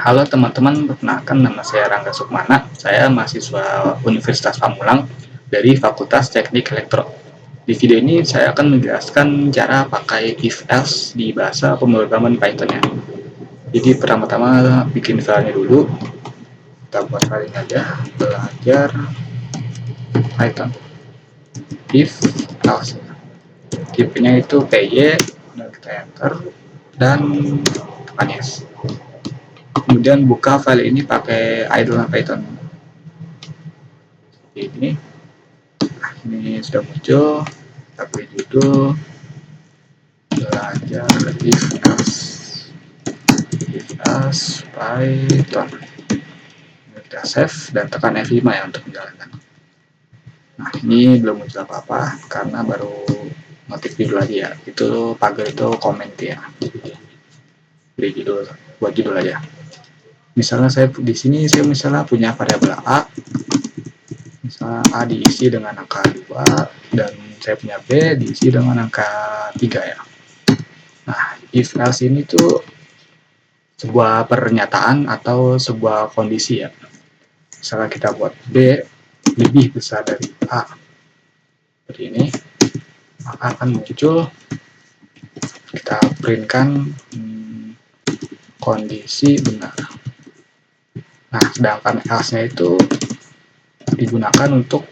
Halo teman-teman, perkenalkan nama saya Rangga Sukmana. Saya mahasiswa Universitas Pamulang dari Fakultas Teknik Elektro. Di video ini saya akan menjelaskan cara pakai if-else di bahasa pemrograman Python-nya. Jadi pertama-tama bikin filenya dulu. Kita buat file ini aja, belajar Python. If-else. Tipenya itu PY, dan kita enter, dan tekan yes. Kemudian buka file ini pakai idle Python. Ini sudah muncul. Kita beri judul belajar if-else Python. Kita save dan tekan F5 ya untuk menjalankan. Nah, ini belum muncul apa-apa karena baru notif judul aja ya. Itu pagar itu comment ya. Beri judul, buat judul aja. Misalnya saya di sini misalnya punya variabel A, misalnya A diisi dengan angka 2 dan saya punya B diisi dengan angka 3 ya. Nah, if else ini tuh sebuah pernyataan atau sebuah kondisi ya. Misalnya kita buat B lebih besar dari A seperti ini, maka akan muncul, kita printkan kondisi benar. Nah, sedangkan else-nya itu digunakan untuk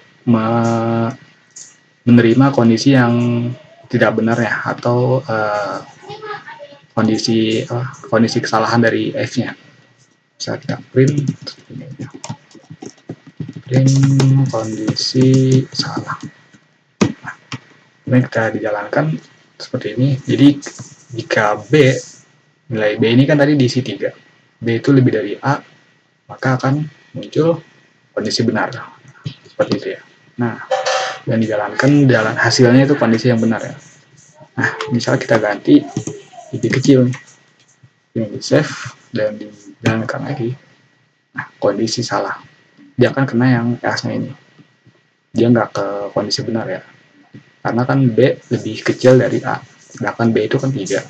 menerima kondisi yang tidak benar ya, atau kondisi kesalahan dari F-nya. Bisa kita print kondisi salah. Nah, ini kita dijalankan seperti ini. Jadi jika nilai B ini kan tadi diisi 3, B itu lebih dari A, maka akan muncul kondisi benar seperti itu ya. Nah, dan dijalankan hasilnya itu kondisi yang benar ya. Nah, misal kita ganti lebih kecil nih, ini di save dan dijalankan lagi. Nah, kondisi salah, dia akan kena yang else-nya ini, dia nggak ke kondisi benar ya, karena kan B lebih kecil dari A, sedangkan B itu kan 3,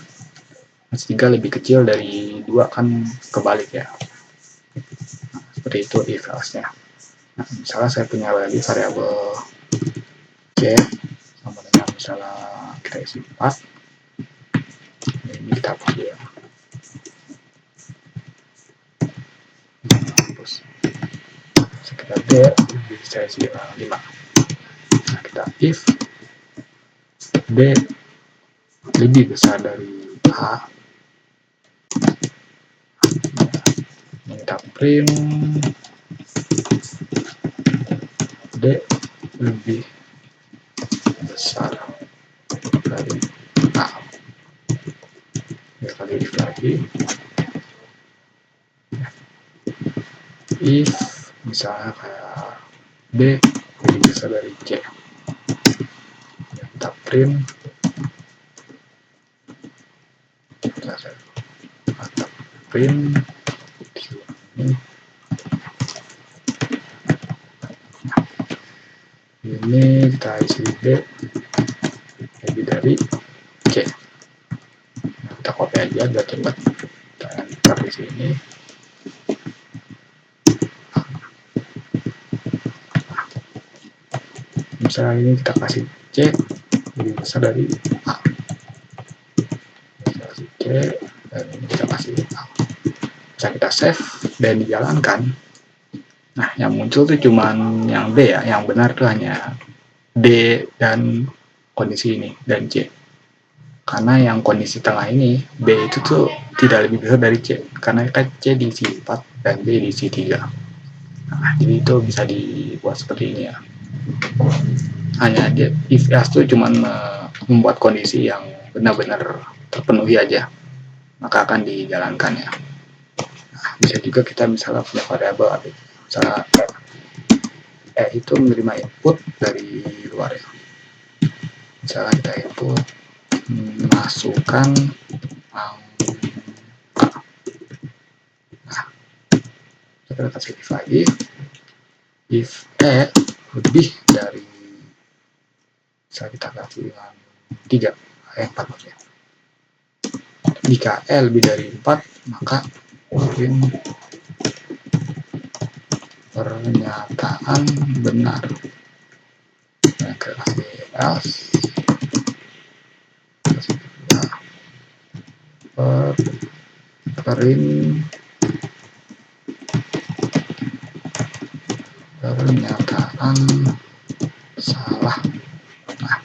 3 lebih kecil dari 2 kan kebalik ya. Nah, seperti itu if else-nya. Nah, misalnya saya punya lagi variabel C sama dengan misalnya kita isi 4, ini kita hapus ya. Kita D bisa isi 5. Nah, kita if B lebih besar dari A, kita print D lebih besar dari A. Kita if lagi, if misalnya kayak B lebih besar dari C, kita print ini kita isi B lebih dari C. Nah, kita copy aja biar cepat, kita enter di sini. Misalnya ini kita kasih C lebih besar dari A, kita kasih C dan ini kita kasih A. Bisa kita save dan dijalankan. Nah, yang muncul tuh cuman yang B ya, yang benar tuh hanya D dan kondisi ini dan C. Karena yang kondisi tengah ini, B itu tuh tidak lebih besar dari C, karena kan C diisi 4 dan B diisi 3. Nah, jadi itu bisa dibuat seperti ini ya. Hanya if else tuh cuman membuat kondisi yang benar-benar terpenuhi aja, maka akan dijalankan ya. Nah, bisa juga kita misalnya punya variabel, misalnya itu menerima input dari luar ya. Misalnya kita input masukkan angka. Nah, kita kasih if lagi, if lebih dari, bisa kita kasih 4 maksudnya. Jika lebih dari 4, maka pernyataan benar. Kasih else pernyataan salah. Nah,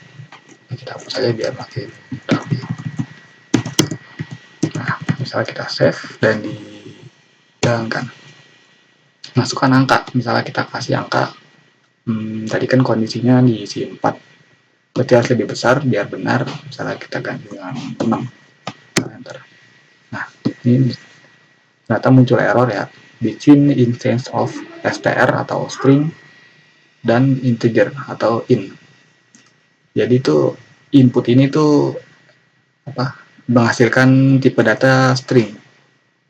kita hapus saja biar makin rapi. Nah, misalnya kita save dan dijalankan. Masukkan angka, misalnya kita kasih angka, tadi kan kondisinya diisi 4, berarti harus lebih besar biar benar. Misalnya kita ganti dengan 6. Enter. Nah, ini ternyata muncul error ya, between instance of str atau string dan integer atau int. Jadi itu input ini tuh menghasilkan tipe data string.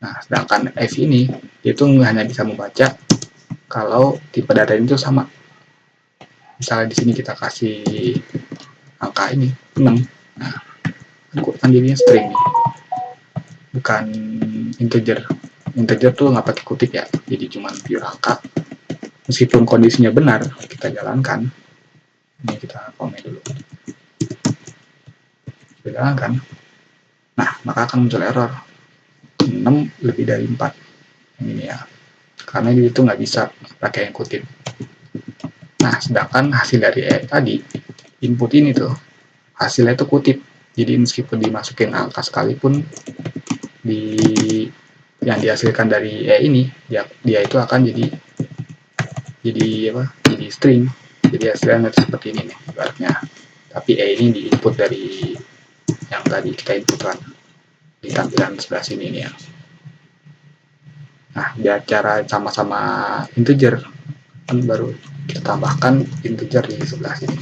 Nah, sedangkan f ini itu hanya bisa membaca kalau tipe data itu sama. Misalnya di sini kita kasih angka ini 6. Nah, kan jadinya string nih, bukan integer. Integer tuh nggak pakai kutip ya, jadi cuma pure angka. Meskipun kondisinya benar, kita jalankan. Ini kita komen dulu. Kita jalankan. Nah, maka akan muncul error 6 lebih dari 4. Ini ya, karena itu nggak bisa pakai yang kutip. Nah, sedangkan hasil dari tadi, input ini tuh, hasilnya itu kutip. Jadi meskipun dimasukin angka sekalipun, yang dihasilkan dari ini, dia itu akan jadi string. Jadi hasilnya seperti ini nih, ibaratnya. Tapi ini di input dari yang tadi kita inputkan di tampilan sebelah sini nih ya. Nah, biar cara sama-sama integer, kan baru kita tambahkan integer di sebelah sini.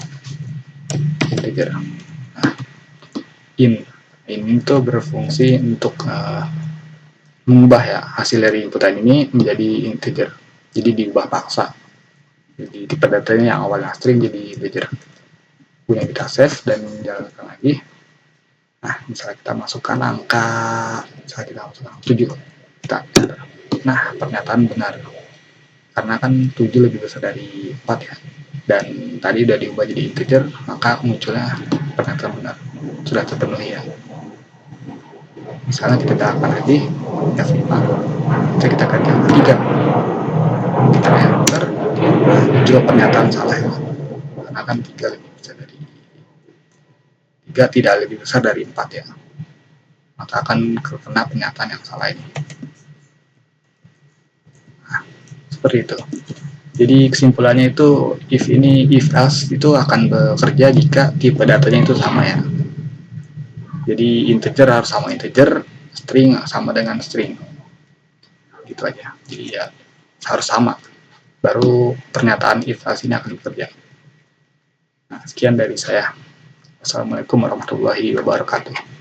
Integer. Nah, ini tuh berfungsi untuk mengubah ya hasil dari inputan ini menjadi integer. Jadi diubah paksa. Jadi tipe datanya yang awalnya string jadi integer. Kemudian kita save dan jalankan lagi. Nah, misalnya kita masukkan angka, misalnya kita masukkan 7. Kita enter. Nah, pernyataan benar. Karena kan 7 lebih besar dari 4 ya. Dan tadi udah diubah jadi integer, maka munculnya pernyataan benar. Sudah terpenuhi ya. Misalnya kita jalankan lagi, F5. Kita ganti angka 3. Kita enter, muncul pernyataan salah ya. Karena kan 3 lebih besar dari 3 tidak lebih besar dari 4 ya. Maka akan kena pernyataan yang salah ini. Nah, seperti itu. Jadi kesimpulannya itu if else itu akan bekerja jika tipe datanya itu sama ya. Jadi integer harus sama integer, string sama dengan string. Gitu aja. Jadi ya harus sama. Baru pernyataan if else ini akan bekerja. Nah, sekian dari saya. Assalamualaikum warahmatullahi wabarakatuh.